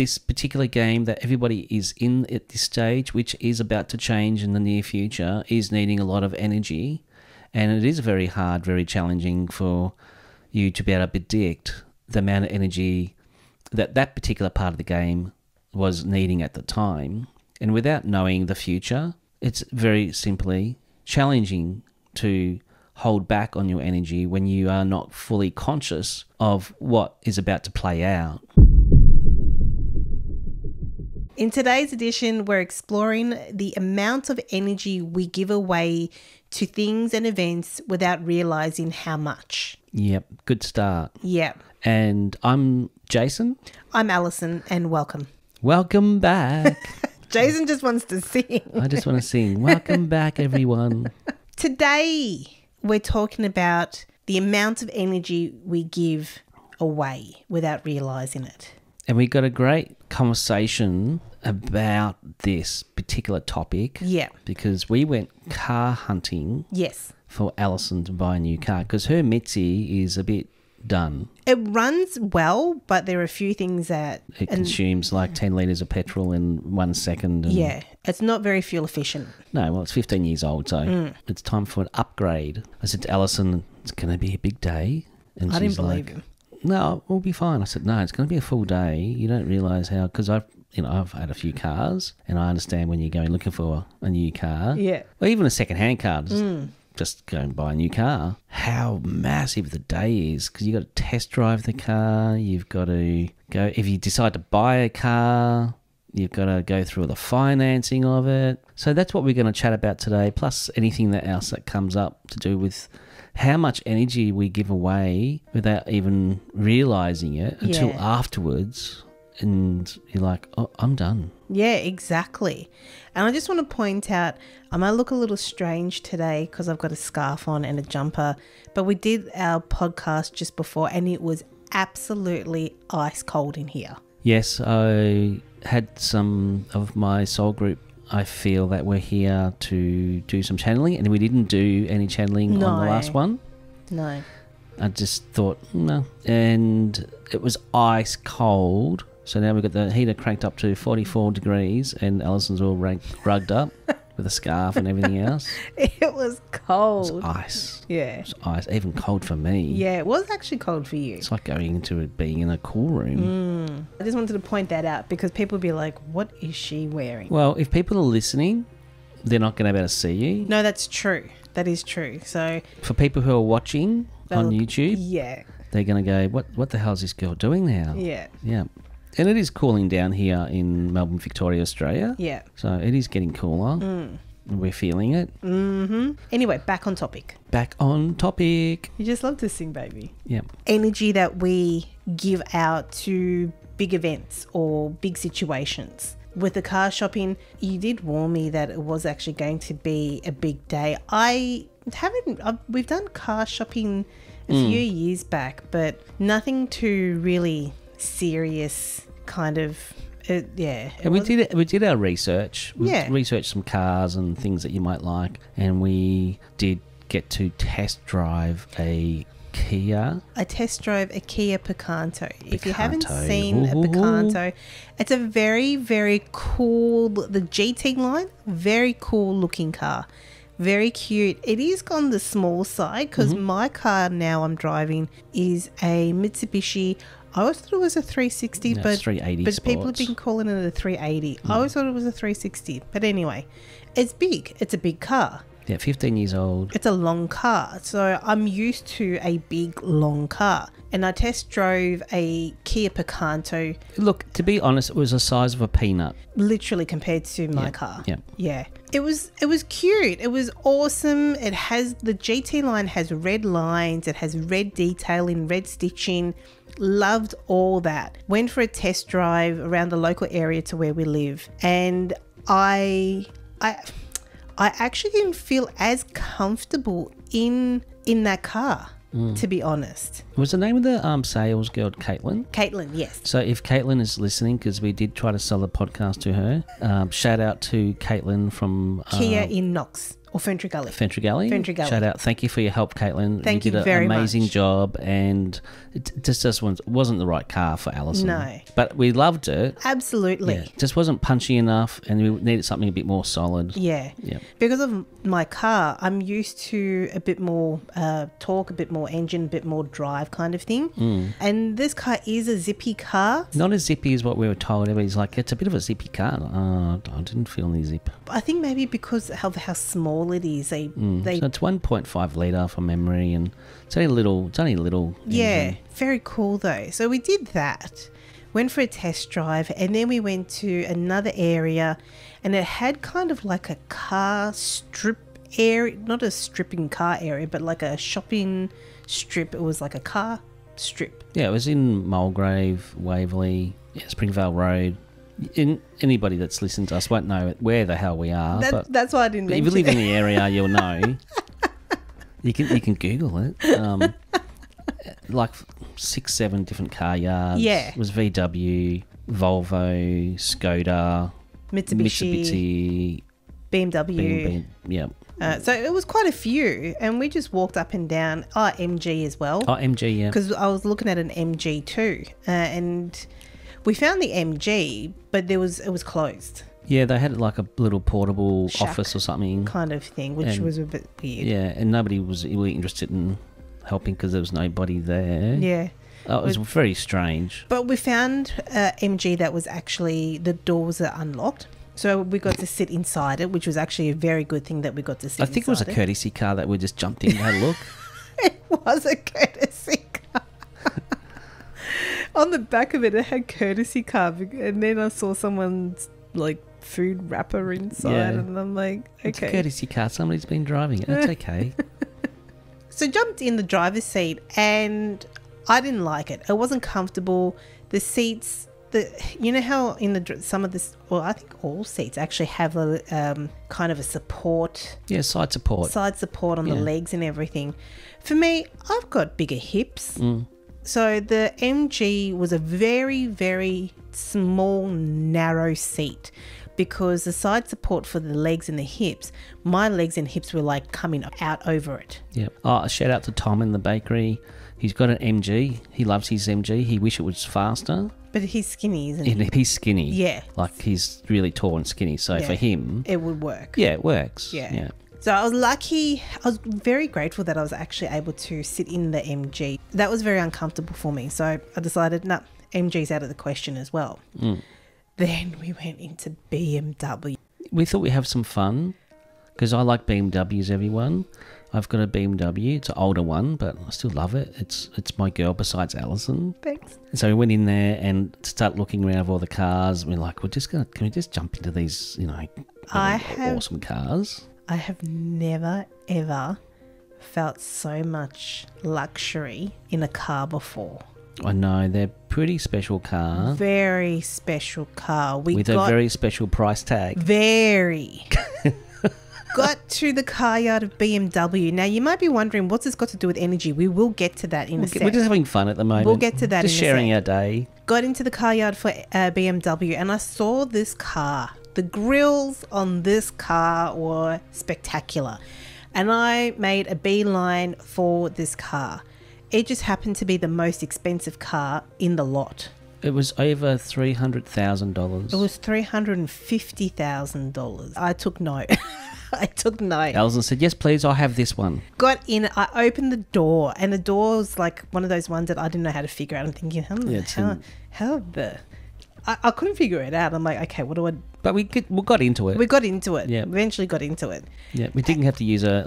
this particular game that everybody is in at this stage, which is about to change in the near future, is needing a lot of energy. And it is very hard, very challenging for you to be able to predict the amount of energy that that particular part of the game was needing at the time. And without knowing the future, it's very simply challenging to hold back on your energy when you are not fully conscious of what is about to play out. In today's edition, we're exploring the amount of energy we give away to things and events without realising how much. Yep, good start. Yep. And I'm Jayson. I'm Allison, and welcome. Welcome back. Jayson just wants to sing. I just want to sing. Welcome back, everyone. Today, we're talking about the amount of energy we give away without realising it. And we got a great conversation about this particular topic. Yeah. Because we went car hunting. Yes. For Allison to buy a new car because her Mitzi is a bit done. It runs well, but there are a few things that... It consumes like 10 litres of petrol in 1 second. And yeah, it's not very fuel efficient. No, well, it's 15 years old, so it's time for an upgrade. I said to Allison, it's going to be a big day. And I she's didn't believe like, him. No, we'll be fine. I said, no, it's going to be a full day. You don't realise how... Because I've had a few cars and I understand when you're going looking for a new car. Yeah. Or even a second-hand car. Just go and buy a new car. How massive the day is because you've got to test drive the car. You've got to go, if you decide to buy a car, you've got to go through the financing of it. So that's what we're going to chat about today, plus anything else that comes up to do with how much energy we give away without even realising it until afterwards. And you're like, oh, I'm done. Yeah, exactly. And I just want to point out, I might look a little strange today because I've got a scarf on and a jumper, but we did our podcast just before and it was absolutely ice cold in here. Yes, I had some of my soul group, I feel that we're here to do some channeling, and we didn't do any channeling on the last one. No. I just thought, no. And it was ice cold. So now we've got the heater cranked up to 44 degrees and Allison's all rugged up with a scarf and everything else. It was cold. It was ice. Yeah. It was ice, even cold for me. Yeah, it was actually cold for you. It's like going into it being in a cool room. I just wanted to point that out because people would be like, what is she wearing? Well, if people are listening, they're not going to be able to see you. No, that's true. That is true. So for people who are watching on YouTube, they're going to go, what the hell is this girl doing now? Yeah. Yeah. And it is cooling down here in Melbourne, Victoria, Australia. Yeah. So it is getting cooler. We're feeling it. Mm-hmm. Anyway, back on topic. Back on topic. You just love to sing, baby. Yeah. Energy that we give out to big events or big situations. With the car shopping, you did warn me that it was actually going to be a big day. We've done car shopping a few years back, but nothing too really serious kind of and we did our research. We researched some cars and things that you might like, and we did get to test drive a Kia. I test drove a Kia Picanto. If you haven't seen a Picanto, it's a very, very cool, the GT line, very cool looking car. Very cute. It is on the small side because my car now I'm driving is a Mitsubishi. I always thought it was a 360, no, but 380 but sports. People have been calling it a 380. I always thought it was a 360. But anyway, it's big. It's a big car. Yeah, 15 years old. It's a long car. So I'm used to a big, long car. And I test drove a Kia Picanto. Look, to be honest, it was the size of a peanut. Literally compared to my car. Yeah. Yeah. It was cute. It was awesome. It has, the GT line has red lines. It has red detailing, red stitching. Loved all that. Went for a test drive around the local area to where we live. And I actually didn't feel as comfortable in that car, to be honest. Was the name of the sales girl Caitlin? Caitlin, yes. So if Caitlin is listening, because we did try to sell the podcast to her, shout out to Caitlin from... Kia in Knox. Or Fentrigully. Fentrigully. Shout out. Thank you for your help, Caitlin. Thank you did very an amazing much. job, and it just wasn't the right car for Allison. No. But we loved it. Absolutely. Yeah, just wasn't punchy enough, and we needed something a bit more solid. Yeah. Because of my car, I'm used to a bit more torque, a bit more engine, a bit more drive kind of thing. And this car is a zippy car. Not as zippy as what we were told. Everybody's like, it's a bit of a zippy car. Oh, I didn't feel any zip. I think maybe because of how small it is, they So it's 1.5 litre from memory, and it's only a little. Yeah, engine. very cool though. So we did that, went for a test drive, and then we went to another area, and it had kind of like a car strip area, not a stripping car area, but like a shopping strip. It was like a car strip. Yeah, it was in Mulgrave, Waverley, Springvale Road. Anybody that's listened to us won't know where the hell we are. That's why I didn't mention it. If you live it. in the area, you'll know. You can Google it. Like 6-7 different car yards. Yeah. It was VW, Volvo, Skoda, Mitsubishi, BMW. Yeah. So it was quite a few, and we just walked up and down. MG as well. MG, yeah. Because I was looking at an MG too, and we found the MG, but it was closed. Yeah, they had like a little portable Shack office or something. kind of thing, which was a bit weird. Yeah, and nobody was really interested in helping because there was nobody there. Yeah. It was very strange. But we found MG that was actually, the doors are unlocked. So we got to sit inside it, which was actually a very good thing that we got to sit inside. I think it was a courtesy car that we just jumped in and had a look. It was a courtesy car. On the back of it, it had courtesy car. And then I saw someone's like food wrapper inside. Yeah. And I'm like, okay. It's a courtesy car. Somebody's been driving it. That's okay. So jumped in the driver's seat, and I didn't like it. It wasn't comfortable. The seats, you know how in some of this, well, I think all seats actually have a kind of a support. Yeah, side support. Side support on the legs and everything. For me, I've got bigger hips. So the MG was a very, very small, narrow seat, because the side support for the legs and the hips, my legs and hips were like coming out over it. Yeah. Shout out to Tom in the bakery. He's got an MG. He loves his MG. He wish it was faster. But he's skinny, isn't he? And he's skinny. Yeah. Like he's really tall and skinny. So for him, it would work. Yeah, it works. Yeah. So I was lucky. I was very grateful that I was actually able to sit in the MG. That was very uncomfortable for me. So I decided, nah, MG's out of the question as well. Then we went into BMW. We thought we'd have some fun because I like BMWs, everyone. I've got a BMW. It's an older one, but I still love it. It's my girl besides Allison. Thanks. So we went in there and start looking around for all the cars. We're like, can we just jump into these, awesome cars? I have never, ever felt so much luxury in a car before. I know, they're pretty special car. Very special car. With a very special price tag. Very. Got to the car yard of BMW. Now, you might be wondering, what's this got to do with energy? We will get to that in a sec. We're just having fun at the moment. We'll get to that just in a sharing sec. our day. Got into the car yard for BMW, and I saw this car. The grills on this car were spectacular. And I made a beeline for this car. It just happened to be the most expensive car in the lot. It was over $300,000. It was $350,000. I took note. I took note. Allison said, yes, please, I'll have this one. Got in, I opened the door, and the door was like one of those ones that I didn't know how to figure out. I'm thinking, I couldn't figure it out. I'm like, okay, what do I... But we got into it. We got into it. Yeah. Eventually got into it. Yeah, we didn't have to use a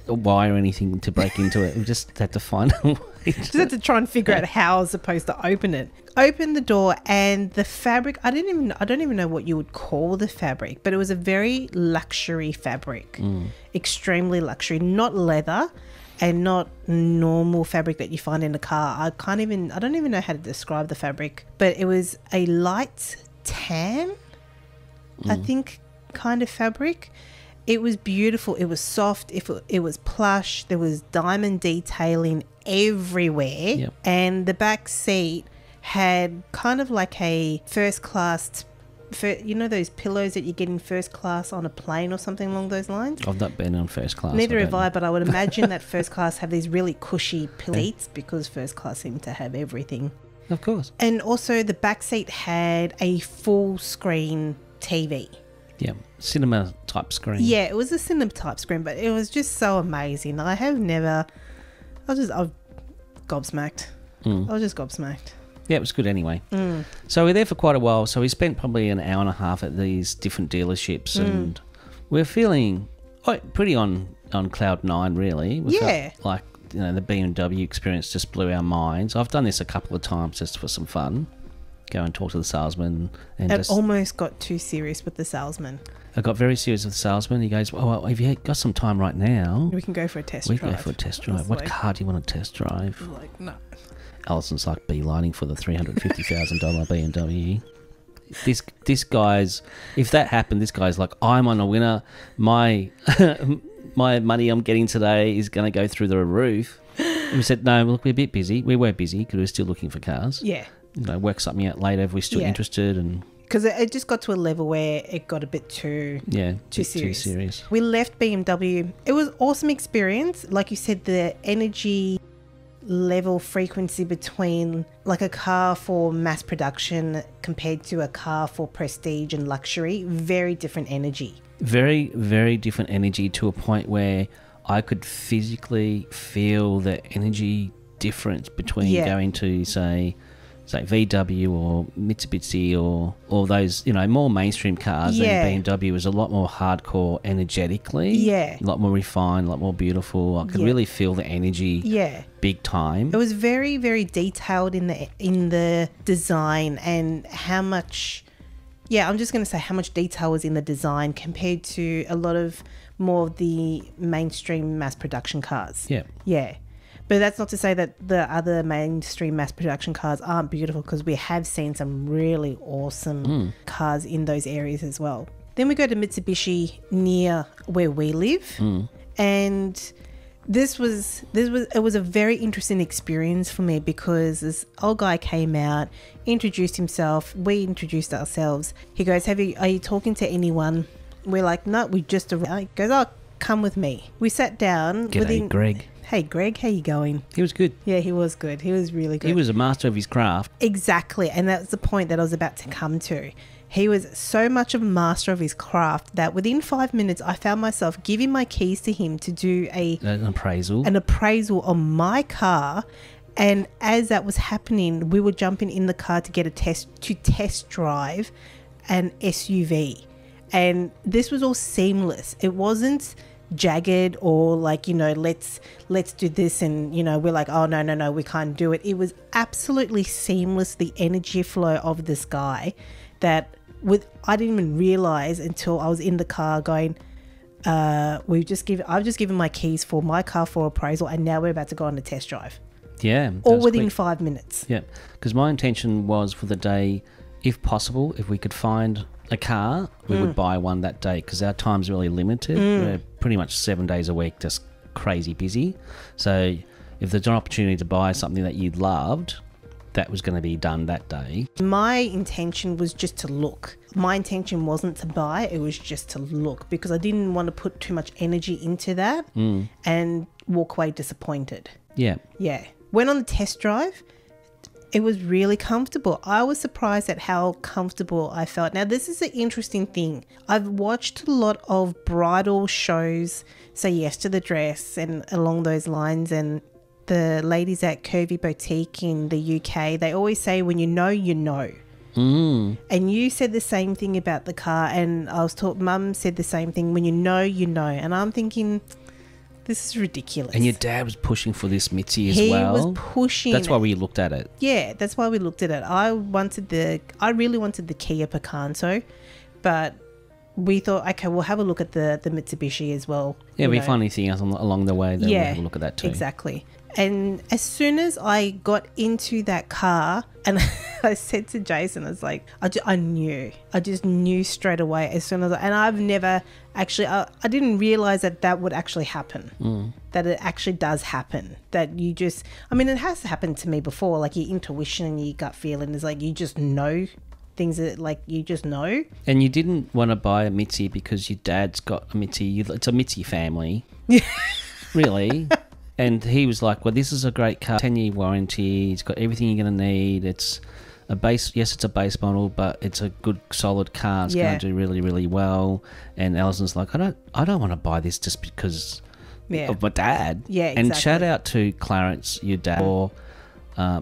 wire or anything to break into it. We just had to find a way. Just had to try and figure out how I was supposed to open it. Open the door, and the fabric, I don't even know what you would call the fabric, but it was a very luxury fabric. Extremely luxury, not leather and not normal fabric that you find in a car. I don't even know how to describe the fabric, but it was a light tan, I think, kind of fabric. It was beautiful. It was soft. It was plush. There was diamond detailing everywhere. Yep. And the back seat had kind of like a first class you know those pillows that you get in first class on a plane or something along those lines? I've not been on first class. Neither have I, but I would imagine that first class have these really cushy seats because first class seem to have everything. Of course. And also the back seat had a full screen TV. Yeah, cinema type screen. Yeah, it was a cinema type screen, but it was just so amazing. I was gobsmacked. I was just gobsmacked. Yeah, it was good anyway. So we were there for quite a while. So we spent probably an hour and a half at these different dealerships, and we're feeling pretty on cloud nine, really. We felt like, you know, the BMW experience just blew our minds. I've done this a couple of times just for some fun. Go and talk to the salesman. And it almost got too serious with the salesman. I got very serious with the salesman. He goes, well, if you got some time right now, we can go for a test drive. We go for a test drive. What car do you want to test drive? I was like, no. Allison's like beelining for the $350,000 BMW. This guy's, if that happened, this guy's like, I'm on a winner. My money I'm getting today is going to go through the roof. And we said, no, look, we're a bit busy. We were busy because we were still looking for cars. Yeah. You know, work something out later if we're still interested. And because it just got to a level where it got a bit too serious. We left BMW. It was an awesome experience. Like you said, the energy level frequency between like a car for mass production compared to a car for prestige and luxury, very different energy. Very, very different energy, to a point where I could physically feel the energy difference between going to say VW or Mitsubishi or those, you know, more mainstream cars. Than BMW was a lot more hardcore energetically. A lot more refined, a lot more beautiful. I could really feel the energy big time. It was very, very detailed in the design, and how much I'm just going to say how much detail was in the design compared to a lot of more of the mainstream mass production cars. But that's not to say that the other mainstream mass production cars aren't beautiful, because we have seen some really awesome cars in those areas as well. Then we go to Mitsubishi near where we live, and it was a very interesting experience for me, because this old guy came out, introduced himself, we introduced ourselves. He goes, are you talking to anyone? We're like, no, we just arrived. He goes, oh, come with me. We sat down. G'day, Greg. Hey, Greg, how you going? He was good. Yeah, he was good. He was really good. He was a master of his craft. Exactly, and that's the point that I was about to come to. He was so much of a master of his craft that within 5 minutes, I found myself giving my keys to him to do an appraisal on my car. And as that was happening, we were jumping in the car to get a test drive an SUV. And this was all seamless. It wasn't jagged or like, you know, let's do this, and, you know, we're like, oh no, we can't do it. It was absolutely seamless, the energy flow of this guy, that I didn't even realize until I was in the car going, I've just given my keys for my car for appraisal, and now we're about to go on a test drive. Yeah. All within 5 minutes. Yeah. Because my intention was for the day, if possible, if we could find a car, we would buy one that day, because our time's really limited. We're pretty much 7 days a week, just crazy busy. So if there's an opportunity to buy something that you loved, that was going to be done that day. My intention was just to look. My intention wasn't to buy, it was just to look, because I didn't want to put too much energy into that and walk away disappointed. Yeah. Went on the test drive. It was really comfortable. I was surprised at how comfortable I felt. Now, this is an interesting thing. I've watched a lot of bridal shows, Say Yes to the Dress and along those lines, and the ladies at Curvy Boutique in the UK, they always say, when you know, you know. And you said the same thing about the car, and I was taught, Mum said the same thing, when you know, you know. And I'm thinking, this is ridiculous. And your dad was pushing for this Mitzi as well. He was pushing. That's why we looked at it. Yeah, that's why we looked at it. I really wanted the Kia Picanto, but we thought, okay, we'll have a look at the Mitsubishi as well. Yeah, if we find anything else along the way, then we'll have a look at that too. Exactly. And as soon as I got into that car, and I said to Jayson, I was like, I just knew straight away as soon as and I've never actually, I didn't realize that would actually happen, that it actually does happen, that you just, I mean, it has happened to me before, like your intuition and your gut feeling is like, you just know things that like you just know. And you didn't want to buy a Mitzi because your dad's got a Mitzi. It's a Mitzi family. Really. And he was like, well, this is a great car, 10-year warranty. It's got everything you're going to need. It's a base, yes, it's a base model, but it's a good, solid car. It's going to do really, really well. And Allison's like, I don't want to buy this just because of my dad. Yeah, exactly. And shout out to Clarence, your dad, for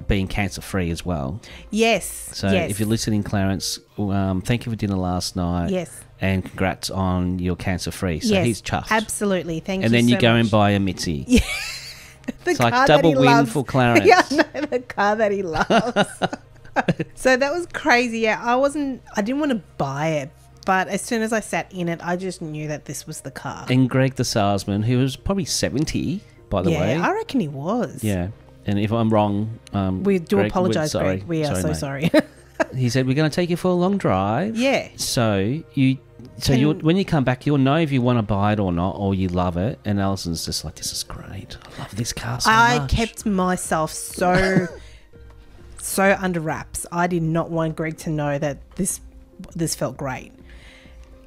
being cancer-free as well. Yes. So if you're listening, Clarence, thank you for dinner last night. Yes. And congrats on your cancer-free. So he's chuffed. Absolutely. Thank you And then you so go much. and buy a Mitzi. Yeah. It's like double win for Clarence. Yeah, no, the car that he loves. So that was crazy. Yeah, I didn't want to buy it, but as soon as I sat in it, I just knew that this was the car. And Greg, the salesman, who was probably 70, by the way. Yeah, I reckon he was. Yeah. And if I'm wrong, we do Greg, apologise, sorry. Greg. We are so mate. sorry. He said, we're going to take you for a long drive. Yeah. So when you come back, you'll know if you want to buy it or not, or you love it. And Alison's just like, this is great. I love this car so much. I kept myself so under wraps. I did not want Greg to know that this felt great.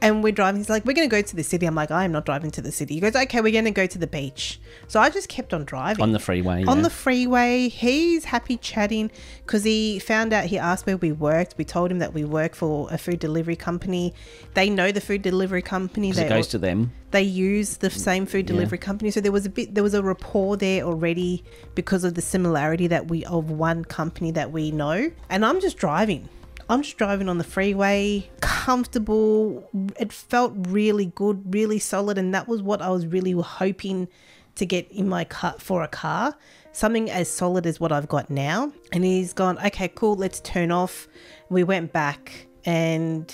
And we're driving. He's like, we're going to go to the city. I'm like, I am not driving to the city. He goes, okay, we're going to go to the beach. So I just kept on driving. On the freeway. On the freeway. He's happy chatting because he found out, he asked where we worked. We told him that we work for a food delivery company. They know the food delivery company. It goes to them. They use the same food delivery company. So there was a rapport there already because of the similarity of one company that we know. And I'm just driving on the freeway, comfortable. It felt really good, really solid. And that was what I was really hoping to get in my car for a car. Something as solid as what I've got now. And he's gone, okay, cool, let's turn off. We went back and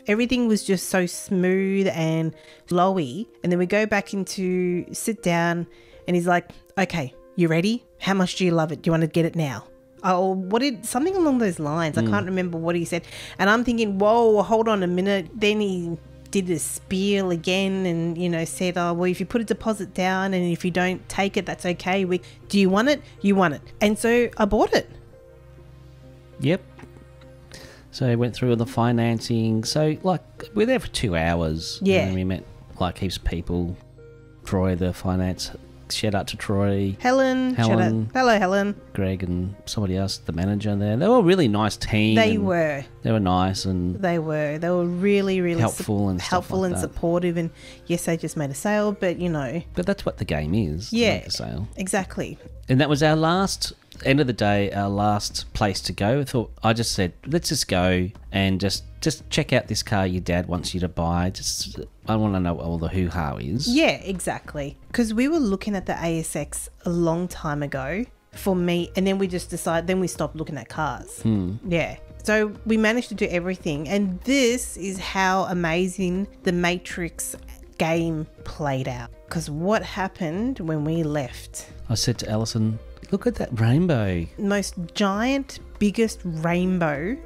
everything was just so smooth and flowy. And then we go back into sit down and he's like, okay, you ready? How much do you love it? Do you want to get it now? Oh, something along those lines. I can't remember what he said. And I'm thinking, whoa, hold on a minute. Then he did a spiel again and, said, oh, well, if you put a deposit down and if you don't take it, that's okay. Do you want it? You want it. And so I bought it. Yep. So I went through all the financing. So, we're there for 2 hours. Yeah. And we met, heaps of people. Troy, the finance... Shout out to Troy. Helen. Shout out. Hello, Helen. Greg and somebody else, the manager there. They were a really nice team. They were. They were nice and... They were really, really... helpful and stuff like that. Supportive. And yes, they just made a sale, but But that's what the game is. Yeah. Make a sale. Exactly. And that was our last... End of the day, our last place to go. I just said, let's just go and just check out this car your dad wants you to buy. I want to know what all the hoo-ha is. Yeah, exactly. Because we were looking at the ASX a long time ago for me, and then we just decided, then we stopped looking at cars. Yeah. So we managed to do everything, and this is how amazing the Matrix game played out. Because what happened when we left? I said to Allison, look at that rainbow. Most giant, biggest rainbow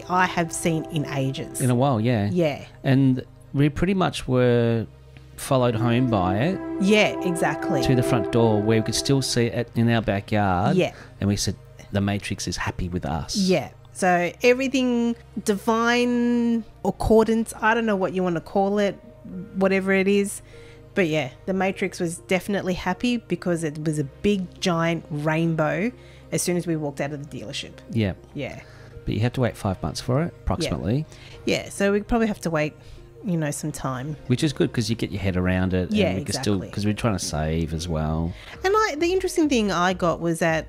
I have seen in ages. In a while, yeah. Yeah. And we pretty much were followed home by it. Yeah, exactly. To the front door where we could still see it in our backyard. Yeah. And we said, the Matrix is happy with us. Yeah. So everything, divine accordance, I don't know what you want to call it, whatever it is. But yeah, the Matrix was definitely happy because it was a big, giant rainbow as soon as we walked out of the dealership. Yeah. Yeah. But you have to wait 5 months for it, approximately. Yeah, so we probably have to wait, some time. Which is good because you get your head around it. Yeah, and we exactly. Because we're trying to save as well. And the interesting thing I got was that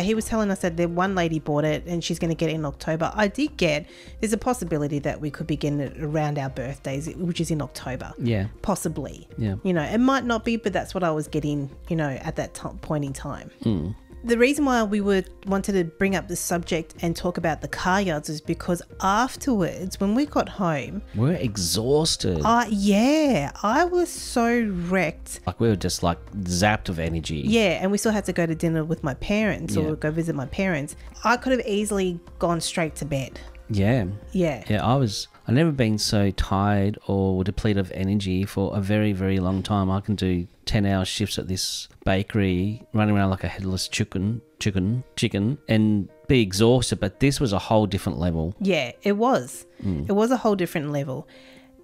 he was telling us that the one lady bought it and she's going to get it in October. There's a possibility that we could be getting it around our birthdays, which is in October. Yeah. Possibly. Yeah. It might not be, but that's what I was getting, at that point in time. The reason why we wanted to bring up this subject and talk about the car yards is because afterwards, when we got home... We're exhausted. I was so wrecked. We were just zapped of energy. Yeah, and we still had to go to dinner with my parents or go visit my parents. I could have easily gone straight to bed. Yeah. Yeah. Yeah, I've never been so tired or depleted of energy for a very, very long time. I can do 10-hour shifts at this bakery, running around like a headless chicken, chicken and be exhausted, but this was a whole different level. Yeah, it was. It was a whole different level.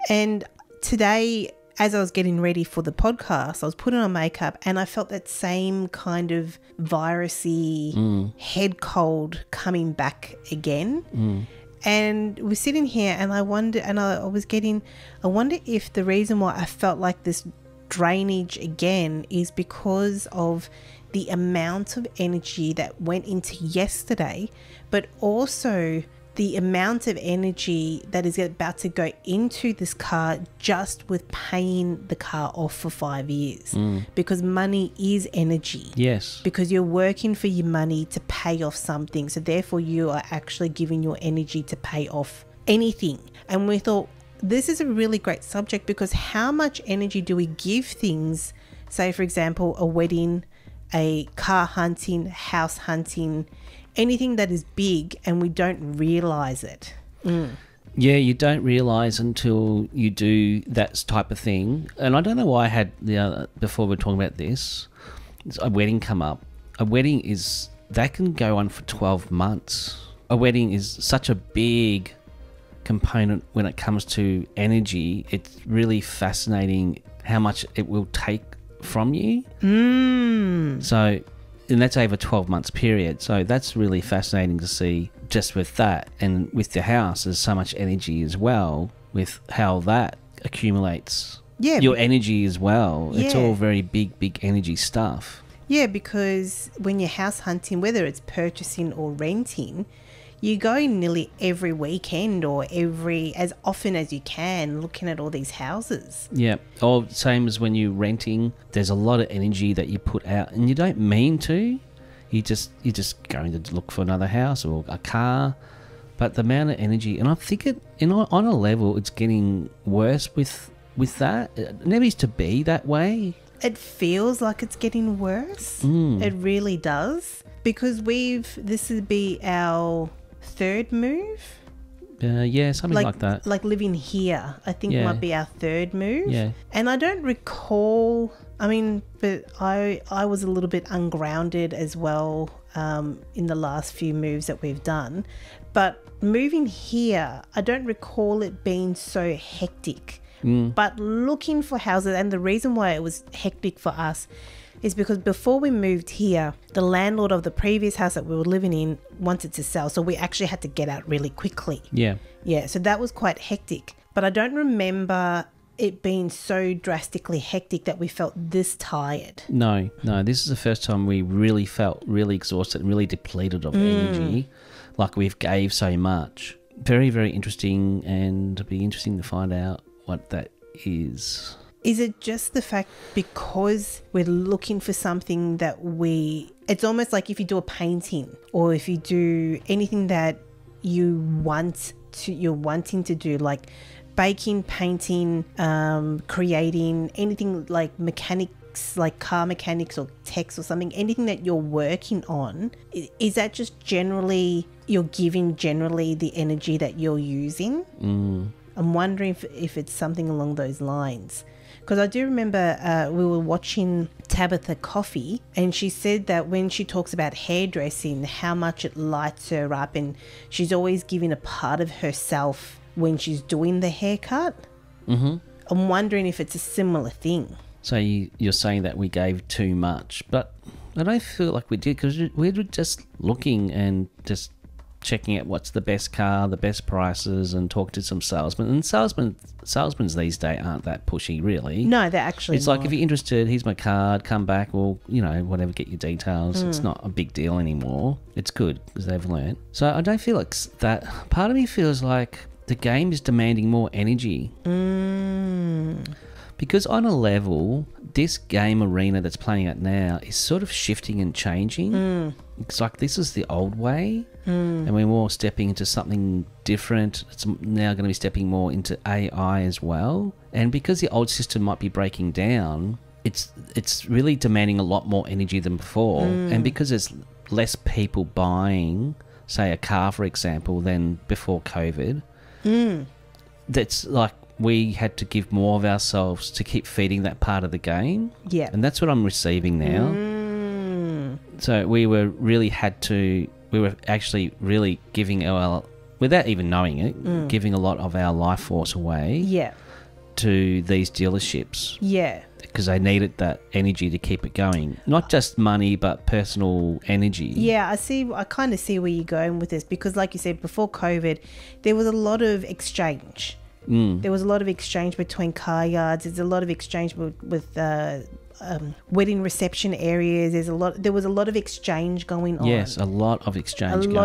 And today, as I was getting ready for the podcast, I was putting on makeup and I felt that same kind of virusy head cold coming back again. And we're sitting here and I wonder if the reason why I felt like this drainage again is because of the amount of energy that went into yesterday, but also the amount of energy that is about to go into this car just with paying the car off for 5 years. Because money is energy. Yes. Because you're working for your money to pay off something. So therefore you are actually giving your energy to pay off anything. And we thought this is a really great subject because how much energy do we give things, say for example, a wedding, a car hunting, house hunting, anything that is big and we don't realize it. Yeah, you don't realize until you do that type of thing. And I don't know why I had before we were talking about this, a wedding come up. A wedding that can go on for 12 months. A wedding is such a big component when it comes to energy. It's really fascinating how much it will take from you. So, and that's over 12 months period. So that's really fascinating to see just with that. And with the house, there's so much energy as well with how that accumulates your energy as well. It's all very big energy stuff. Yeah, because when you're house hunting, whether it's purchasing or renting, you go nearly every weekend or as often as you can looking at all these houses. Yeah. Or same as when you're renting, there's a lot of energy that you put out and you don't mean to. You're just going to look for another house or a car. But the amount of energy, and I think on a level, it's getting worse with that. It needs to be that way. It feels like it's getting worse. It really does. Because this would be our third move. Yeah, something like that. Like living here, I think might be our third move. Yeah. And I don't recall, but I was a little bit ungrounded as well in the last few moves that we've done. But moving here, I don't recall it being so hectic. But looking for houses, and the reason why it was hectic for us is because before we moved here, the landlord of the previous house that we were living in wanted to sell. So we actually had to get out really quickly. Yeah. Yeah, so that was quite hectic. But I don't remember it being so drastically hectic that we felt this tired. No, this is the first time we really felt really exhausted and really depleted of energy, like we've gave so much. Very, very interesting, and it'll be interesting to find out what that is. Is it just the fact because we're looking for something that it's almost like if you do a painting or if you do anything that you're wanting to do, like baking, painting, creating, anything like mechanics, like car mechanics or techs or something, anything that you're working on, is that just you're giving the energy that you're using? I'm wondering if it's something along those lines. Because I do remember we were watching Tabitha Coffee, and she said that when she talks about hairdressing, how much it lights her up, and she's always giving a part of herself when she's doing the haircut. I'm wondering if it's a similar thing. So you're saying that we gave too much, but I don't feel like we did, because we were just looking and just checking out what's the best car, the best prices, and talk to some salesmen. And salesmen these days aren't that pushy, really. No, they're actually It's like, if you're interested, here's my card, come back, or, whatever, get your details. It's not a big deal anymore. It's good, because they've learned. So I don't feel like that. Part of me feels like the game is demanding more energy. Because on a level, this game arena that's playing out now is sort of shifting and changing. It's like this is the old way, and we're more stepping into something different. It's now going to be stepping more into AI as well. And because the old system might be breaking down, it's really demanding a lot more energy than before. And because there's less people buying, say, a car, for example, than before COVID, that's like, we had to give more of ourselves to keep feeding that part of the game. Yeah. And that's what I'm receiving now. So we were actually really giving without even knowing it, giving a lot of our life force away Yeah. to these dealerships. Yeah. Because they needed that energy to keep it going. Not just money, but personal energy. Yeah, I kind of see where you're going with this, because like you said, before COVID, there was a lot of exchange. There was a lot of exchange between car yards. There's a lot of exchange with wedding reception areas. There was a lot of exchange going on. Yes, a lot of exchange going on. A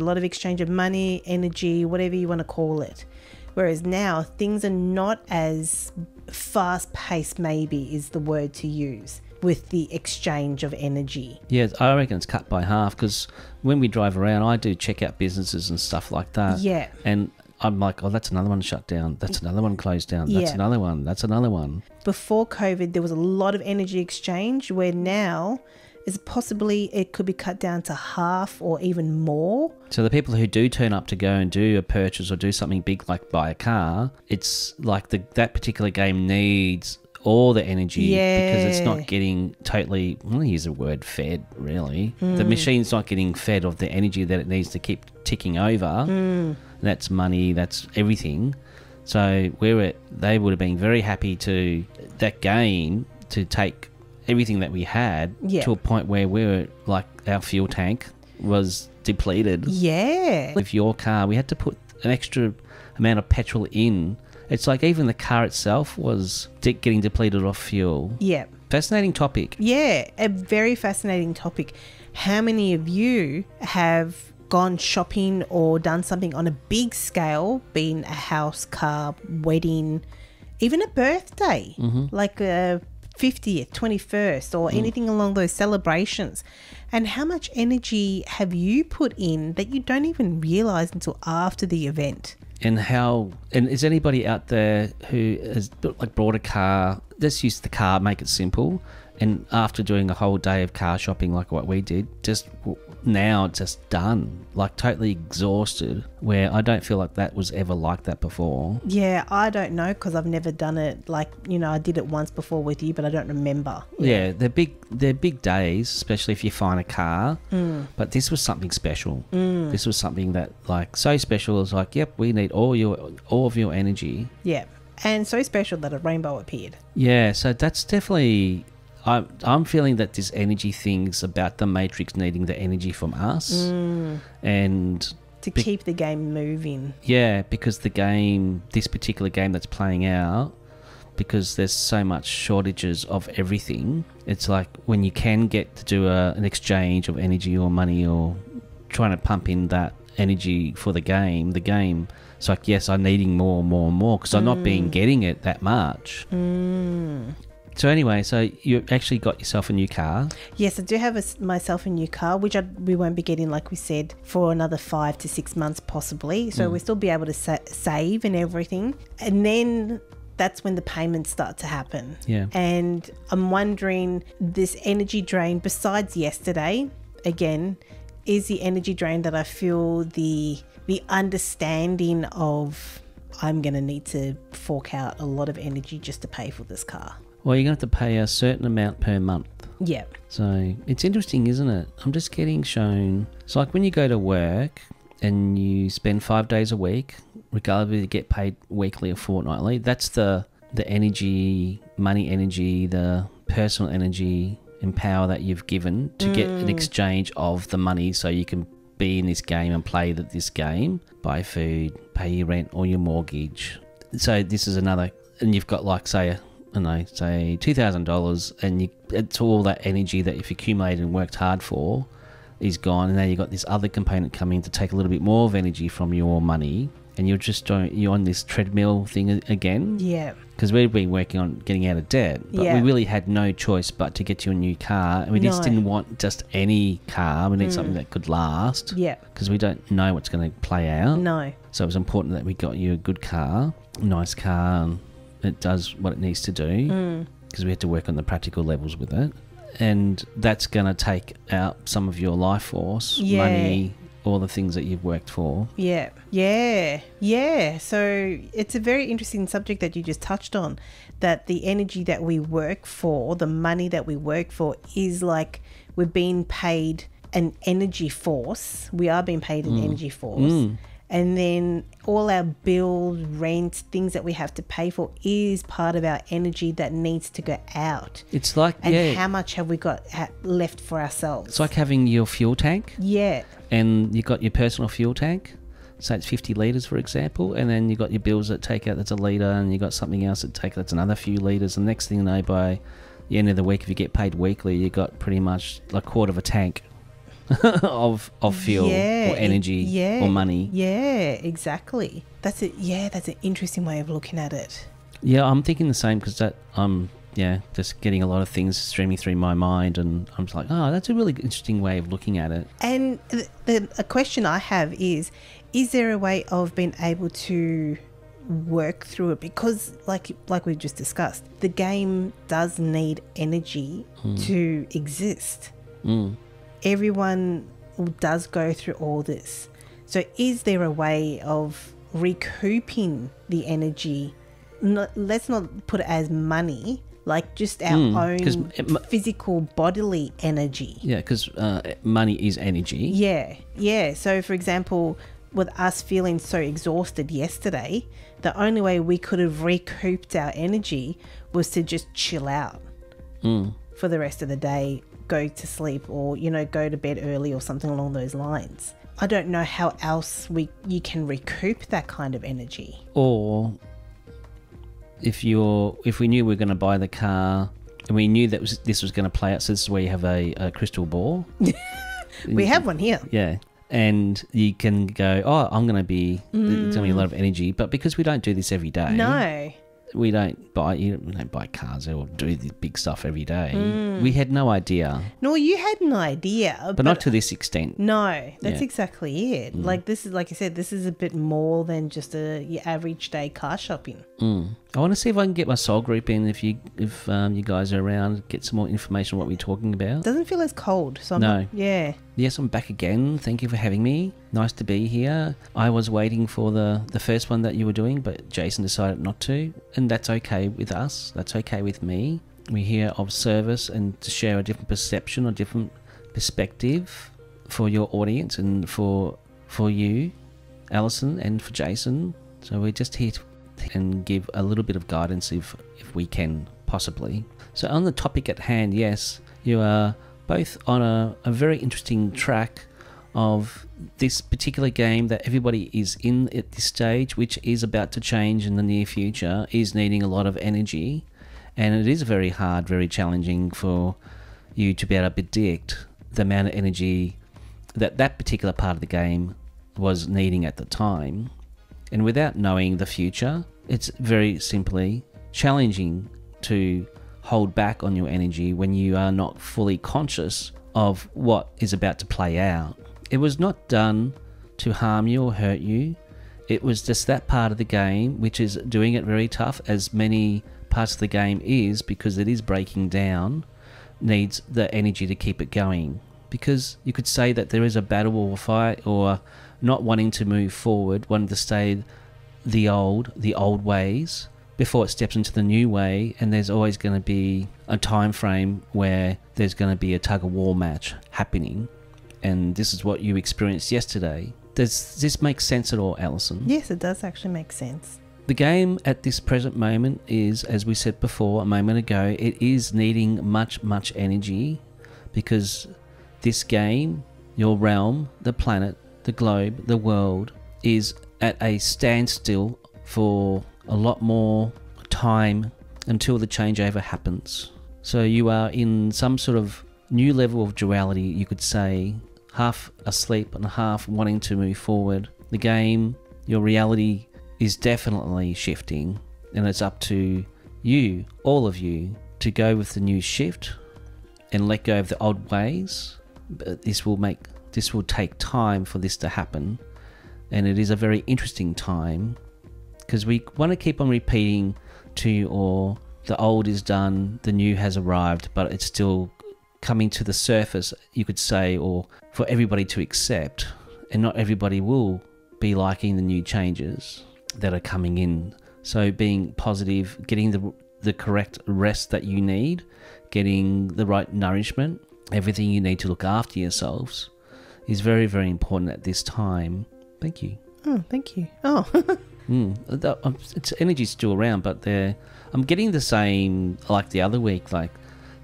lot of exchange of money, energy, whatever you want to call it. Whereas now, things are not as fast-paced, maybe is the word to use, with the exchange of energy. Yeah, I reckon it's cut by half, because when we drive around, I do check out businesses and stuff like that. Yeah. And I'm like, oh, that's another one shut down. That's another one closed down. That's another one. That's another one. Before COVID, there was a lot of energy exchange, where now it could be cut down to half or even more. So the people who do turn up to go and do a purchase or do something big like buy a car, it's like that particular game needs all the energy because it's not getting totally, I'm going to use the word fed, really. The machine's not getting fed of the energy that it needs to keep ticking over. That's money, that's everything. So they would have been very happy to that game to take everything that we had to a point where we were like our fuel tank was depleted. Yeah. With your car, we had to put an extra amount of petrol in. It's like even the car itself was getting depleted of fuel. Yeah. Fascinating topic. Yeah, a very fascinating topic. How many of you have gone shopping or done something on a big scale, been a house, car, wedding, even a birthday, like a 50th, 21st, or anything along those celebrations? And how much energy have you put in that you don't even realize until after the event? And is anybody out there who has brought a car, let's use the car, make it simple, and after doing a whole day of car shopping like what we did, just done, like totally exhausted, where I don't feel like that was ever like that before. Yeah, I don't know, because I've never done it. Like, I did it once before with you, but I don't remember. Yeah, they're big days, especially if you find a car. But this was something special. This was something that like so special. It's like, yep, we need all of your energy. Yeah, and so special that a rainbow appeared. Yeah, so that's definitely. I'm feeling that this energy thing's about the Matrix needing the energy from us, and to keep the game moving. Yeah, because this particular game that's playing out, because there's so much shortages of everything. It's like when you can get to do an exchange of energy or money or trying to pump in that energy for the game. It's like, yes, I'm needing more and more and more because I'm not getting it that much. So anyway, so you actually got yourself a new car. Yes, I do have myself a new car, which we won't be getting, like we said, for another 5 to 6 months possibly. So we'll still be able to save and everything. And then that's when the payments start to happen. Yeah. And I'm wondering, this energy drain, besides yesterday, again, is the energy drain that I feel the understanding of I'm going to need to fork out a lot of energy just to pay for this car. Well, you're going to have to pay a certain amount per month. Yeah. So it's interesting, isn't it? I'm just getting shown. It's like when you go to work and you spend 5 days a week, regardless if you get paid weekly or fortnightly, that's the energy, money energy, the personal energy and power that you've given to get an exchange of the money so you can be in this game and play this game, buy food, pay your rent or your mortgage. So this is another, and you've got like, say $2,000, and it's all that energy that you've accumulated and worked hard for is gone, and now you've got this other component coming to take a little bit more of energy from your money, and you're on this treadmill thing again. Yeah. Because we've been working on getting out of debt, but we really had no choice but to get you a new car, and we just didn't want just any car. We need something that could last. Yeah. Because we don't know what's going to play out. No. So it was important that we got you a good car, a nice car, and it does what it needs to do, because we had to work on the practical levels with it, and that's going to take out some of your life force, money, all the things that you've worked for. Yeah. So it's a very interesting subject that you just touched on, that the energy that we work for, the money that we work for, is like we're being paid an energy force. We are being paid an energy force. And then all our bills, rent, things that we have to pay for is part of our energy that needs to go out. It's like, and how much have we got left for ourselves? It's like having your fuel tank. Yeah. And you got your personal fuel tank. So it's 50 litres, for example. And then you got your bills that take out that's a litre, and you got something else that take that's another few litres. And next thing you know, by the end of the week, if you get paid weekly, you got pretty much like a quarter of a tank of fuel or energy or money. Yeah, exactly. That's it. Yeah, that's an interesting way of looking at it. Yeah, I'm thinking the same because that just getting a lot of things streaming through my mind, and I'm just like, oh, that's a really interesting way of looking at it. And a question I have is there a way of being able to work through it? Because like we just discussed, the game does need energy to exist. Everyone does go through all this. So is there a way of recouping the energy? Let's not put it as money, like just our own physical bodily energy. Yeah, because money is energy. Yeah. So for example, with us feeling so exhausted yesterday, the only way we could have recouped our energy was to just chill out for the rest of the day, go to sleep, or go to bed early or something along those lines. I don't know how else you can recoup that kind of energy. Or if we knew we were going to buy the car and we knew that this was going to play out, so this is where you have a crystal ball. We have one here. Yeah. And you can go, oh, I'm going to be, there's going to be a lot of energy. But because we don't do this every day. No. We don't buy cars or do the big stuff every day. We had no idea. No, you had an idea. But not to this extent. No, that's exactly it. Like this is, like I said, this is a bit more than just your average day car shopping. I want to see if I can get my soul group in if you guys are around, get some more information on what we're talking about. Doesn't feel as cold. So Yes, I'm back again. Thank you for having me. Nice to be here. I was waiting for the first one that you were doing, but Jayson decided not to. And that's okay with us. That's okay with me. We're here of service and to share a different perception, a different perspective for your audience and for you, Allison, and for Jayson. So we're just here to and give a little bit of guidance if we can, possibly. So on the topic at hand, yes, you are both on a very interesting track of this particular game that everybody is in at this stage, which is about to change in the near future, is needing a lot of energy. And it is very hard, very challenging for you to be able to predict the amount of energy that particular part of the game was needing at the time. And without knowing the future, it's very simply challenging to hold back on your energy when you are not fully conscious of what is about to play out. It was not done to harm you or hurt you. It was just that part of the game which is doing it very tough, as many parts of the game is, because it is breaking down, needs the energy to keep it going. Because you could say that there is a battle or a fight, or not wanting to move forward, wanting to stay the old ways before it steps into the new way, and there's always going to be a time frame where there's going to be a tug-of-war match happening, and this is what you experienced yesterday. Does this make sense at all, Allison? Yes, it does actually make sense. The game at this present moment is, as we said before a moment ago, it is needing much energy, because this game, your realm, the planet, the globe, the world, is at a standstill for a lot more time until the changeover happens. So you are in some sort of new level of duality, you could say, half asleep and half wanting to move forward. The game, your reality, is definitely shifting, and it's up to you, all of you, to go with the new shift and let go of the old ways. But this will take time for this to happen, and it is a very interesting time, because we want to keep on repeating to you all, the old is done, the new has arrived, but it's still coming to the surface, you could say, or for everybody to accept, and not everybody will be liking the new changes that are coming in. So being positive, getting the correct rest that you need, getting the right nourishment, everything you need to look after yourselves is very, very important at this time. Thank you. Oh, thank you. Oh. It's energy's still around, but I'm getting the same like the other week. Like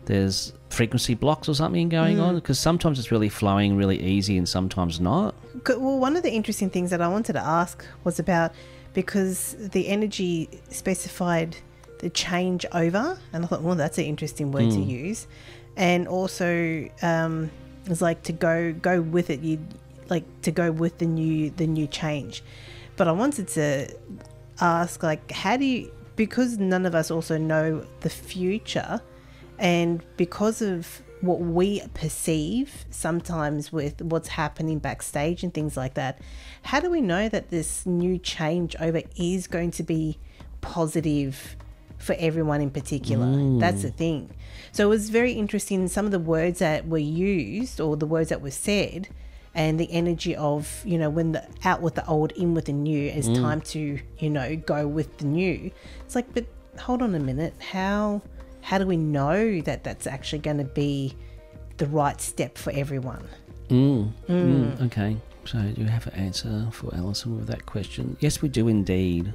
there's frequency blocks or something going on, because sometimes it's really flowing really easy and sometimes not. Well, one of the interesting things that I wanted to ask was about, because the energy specified the change over, and I thought, well, that's an interesting word to use. And also it's like to go with it, you like to go with the new change. But I wanted to ask, like, how do you, because none of us also know the future, and because of what we perceive sometimes with what's happening backstage and things like that, how do we know that this new changeover is going to be positive for everyone in particular? That's the thing. So it was very interesting, some of the words that were used or the words that were said, and the energy of, you know, when the out with the old, in with the new, it's time to, you know, go with the new. It's like, but hold on a minute, how do we know that that's actually going to be the right step for everyone? Okay, so do you have an answer for Allison with that question? Yes, we do indeed.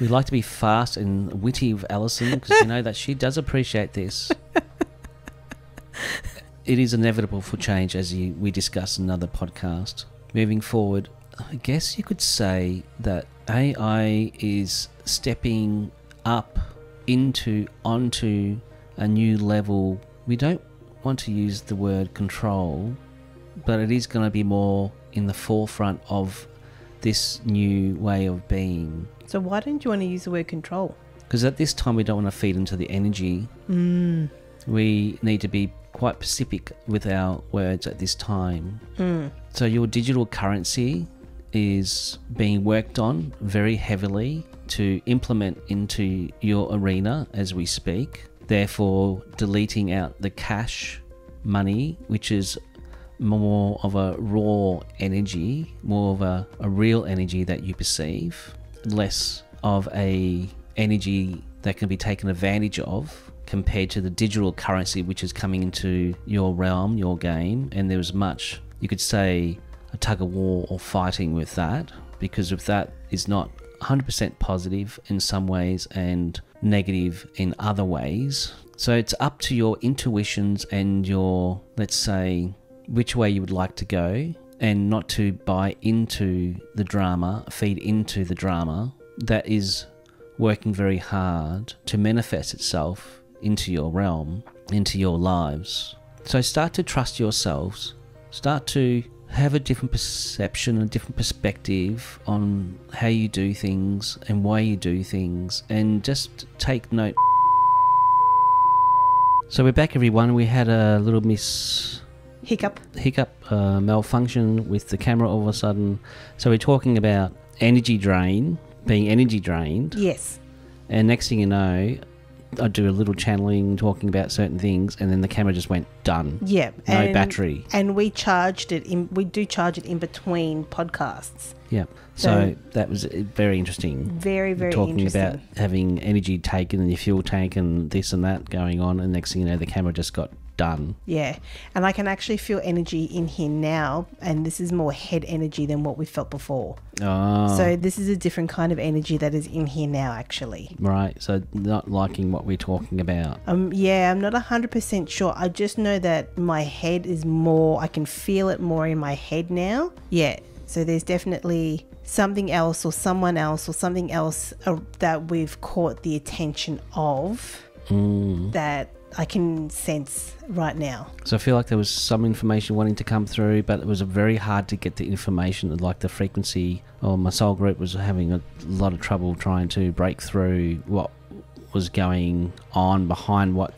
We like to be fast and witty with Allison, because we know that she does appreciate this. It is inevitable for change, as we discussed in another podcast. Moving forward, I guess you could say that AI is stepping up onto a new level. We don't want to use the word control, but it is going to be more in the forefront of this new way of being. So why don't you want to use the word control? Because at this time we don't want to feed into the energy. We need to be quite specific with our words at this time. So your digital currency is being worked on very heavily to implement into your arena as we speak, therefore deleting out the cash money, which is more of a raw energy, more of a real energy that you perceive, less of a energy that can be taken advantage of, compared to the digital currency which is coming into your realm, your game. And there was much, you could say, a tug of war or fighting with that, because if that is not 100% positive in some ways and negative in other ways. So it's up to your intuitions and your, let's say, which way you would like to go, and not to buy into the drama, feed into the drama that is working very hard to manifest itself into your realm, into your lives. So start to trust yourselves, start to have a different perception, a different perspective on how you do things and why you do things, and just take note. So we're back, everyone. We had a little hiccup, malfunction with the camera all of a sudden. So we're talking about being energy drained. Yes. And next thing you know, I do a little channeling, talking about certain things, and then the camera just went done. Yeah. No battery. And we charged it we do charge it in between podcasts. Yeah. So that was very interesting. Very, very talking interesting. Talking about having energy taken in your fuel tank and this and that going on, and next thing you know, the camera just got done. Yeah. And I can actually feel energy in here now, and this is more head energy than what we felt before. Oh. So this is a different kind of energy that is in here now, actually. Right. So not liking what we're talking about. Yeah, I'm not 100% sure. I just know that my head is more, I can feel it more in my head now. Yeah. So there's definitely something else or someone else or something else that we've caught the attention of that I can sense right now. So I feel like there was some information wanting to come through, but it was very hard to get the information. Like the frequency, or my soul group was having a lot of trouble trying to break through what was going on behind what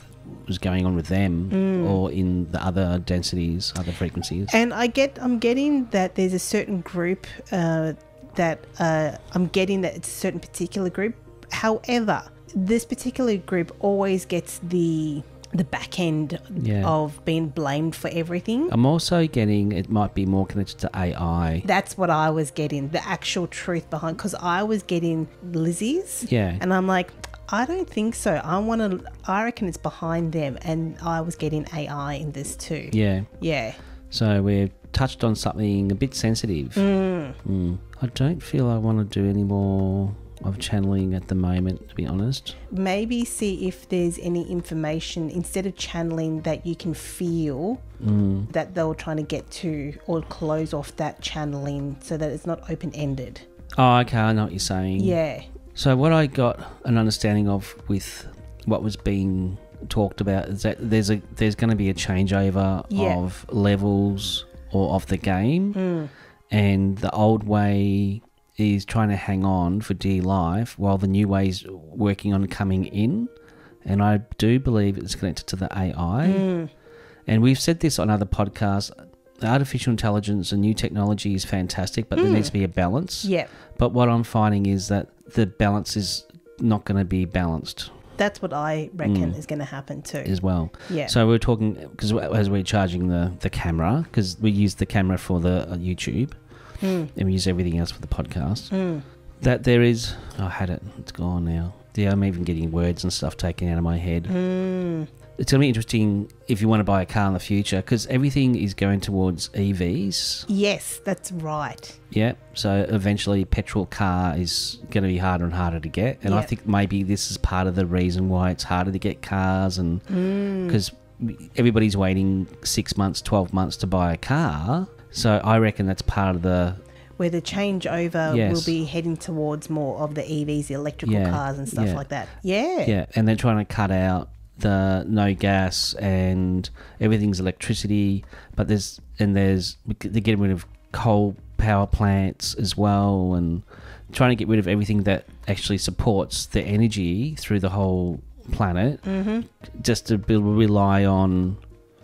was going on with them, or in the other densities, other frequencies. And I'm getting that there's a certain group that I'm getting that it's a certain particular group. However, this particular group always gets the back end of being blamed for everything. I'm also getting it might be more connected to AI. That's what I was getting, the actual truth behind, because I was getting Lizzie's. Yeah. And I'm like, I don't think so. I reckon it's behind them, and I was getting AI in this too. Yeah. Yeah. So we've touched on something a bit sensitive. I don't feel I want to do any more of channeling at the moment, to be honest. Maybe see if there's any information instead of channeling that you can feel that they were trying to get to, or close off that channeling so that it's not open-ended. Oh, okay, I know what you're saying. Yeah. So what I got an understanding of with what was being talked about is that there's going to be a changeover of levels or of the game, and the old way is trying to hang on for dear life while the new way is working on coming in. And I do believe it's connected to the AI. And we've said this on other podcasts. Artificial intelligence and new technology is fantastic, but there needs to be a balance. Yeah. But what I'm finding is that the balance is not going to be balanced. That's what I reckon is going to happen too. As well. Yeah. So we're talking, because as we're charging the camera, because we use the camera for the YouTube, and we use everything else for the podcast, that there is... I had it. It's gone now. Yeah, I'm even getting words and stuff taken out of my head. It's going to be interesting if you want to buy a car in the future, because everything is going towards EVs. Yes, that's right. Yeah, so eventually petrol car is going to be harder and harder to get. And I think maybe this is part of the reason why it's harder to get cars, and because everybody's waiting 6 months, 12 months to buy a car. So I reckon that's part of the... Where the changeover will be heading towards more of the EVs, the electrical cars and stuff like that. Yeah. Yeah, and they're trying to cut out the no gas and everything's electricity, but they're getting rid of coal power plants as well, and trying to get rid of everything that actually supports the energy through the whole planet, just to rely on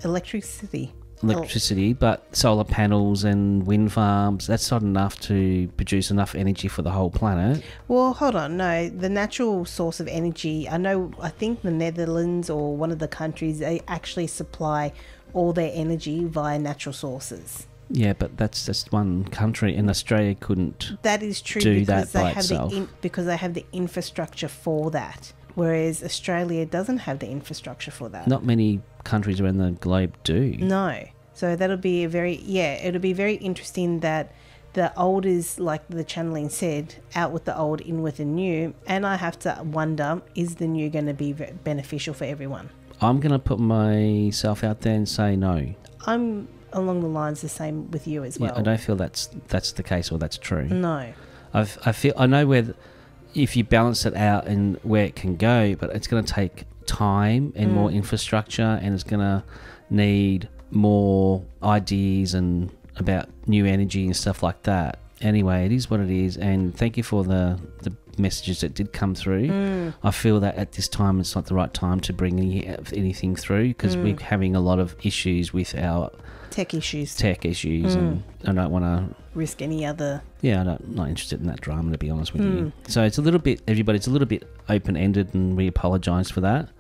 electricity, but solar panels and wind farms, that's not enough to produce enough energy for the whole planet. Well, hold on. No, the natural source of energy, I think the Netherlands or one of the countries, they actually supply all their energy via natural sources. Yeah, but that's just one country, and Australia couldn't. That is true, do because that by they have itself. because they have the infrastructure for that. Whereas Australia doesn't have the infrastructure for that. Not many countries around the globe do. No. So that'll be it'll be very interesting that the old is, like the channeling said, out with the old, in with the new. And I have to wonder, is the new going to be beneficial for everyone? I'm going to put myself out there and say no. I'm along the lines the same with you as well. Yeah, I don't feel that's the case or that's true. No. I know where... if you balance it out and where it can go, but it's going to take time and more infrastructure, and it's going to need more ideas and about new energy and stuff like that. Anyway, it is what it is, and thank you for the messages that did come through. I feel that at this time it's not the right time to bring anything through, because we're having a lot of issues with our tech issues, and I don't want to risk any other... Yeah, I'm not interested in that drama, to be honest with you. So it's a little bit open-ended, and we apologise for that.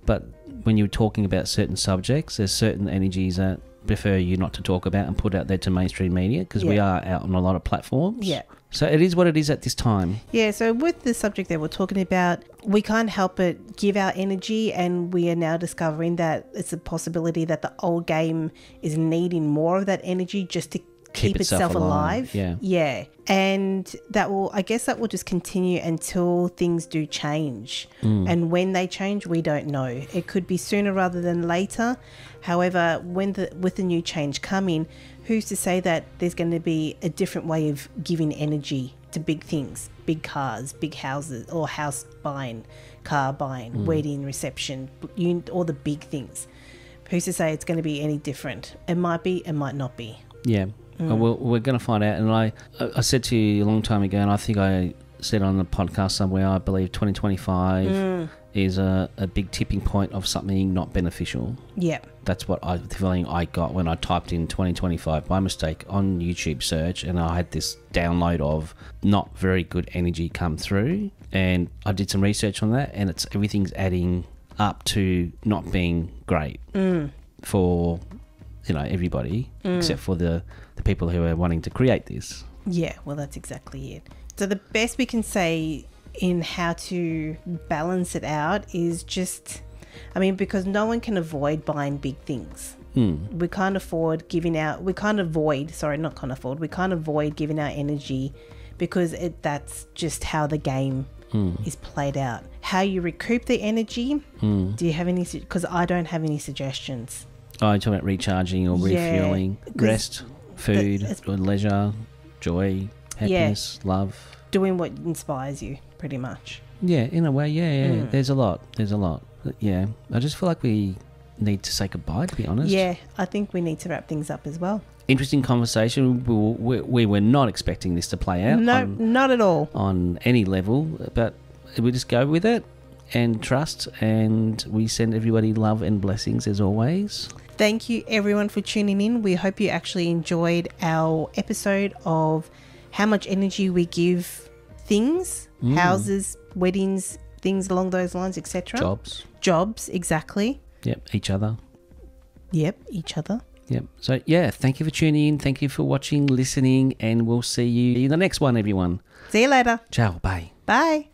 But when you're talking about certain subjects, there's certain energies that prefer you not to talk about and put out there to mainstream media, because we are out on a lot of platforms. Yeah. So it is what it is at this time. Yeah, so with the subject that we're talking about, we can't help but give our energy, and we are now discovering that it's a possibility that the old game is needing more of that energy just to keep itself alive. Yeah. And that will just continue until things do change. And when they change, we don't know. It could be sooner rather than later. However, with the new change coming, who's to say that there's going to be a different way of giving energy to big things, big cars, big houses, or house buying, car buying, wedding, reception, all the big things. Who's to say it's going to be any different? It might be, it might not be. Yeah. We're going to find out. And I said to you a long time ago, and I think I said on the podcast somewhere, I believe 2025 is a big tipping point of something not beneficial. Yeah. That's what the feeling I got when I typed in 2025 by mistake on YouTube search, and I had this download of not very good energy come through. And I did some research on that, and everything's adding up to not being great for everybody, except for the people who are wanting to create this. Yeah, well, that's exactly it. So the best we can say in how to balance it out is just, I mean, because no one can avoid buying big things. We can't avoid giving our energy because that's just how the game is played out. How you recoup the energy, do you have any, because I don't have any suggestions. Oh, you're talking about recharging or refueling, rest, food, or leisure, joy, happiness, love. Doing what inspires you, pretty much. Yeah, in a way, yeah. There's a lot. Yeah, I just feel like we need to say goodbye, to be honest. Yeah, I think we need to wrap things up as well. Interesting conversation. We were not expecting this to play out. No, not at all. On any level, but we just go with it and trust, and we send everybody love and blessings as always. Thank you everyone for tuning in. We hope you actually enjoyed our episode of how much energy we give things, houses, weddings, things along those lines, etc. Jobs, exactly. Yep, each other. Yep, each other. Yep. So, yeah, thank you for tuning in. Thank you for watching, listening, and we'll see you in the next one, everyone. See you later. Ciao. Bye. Bye.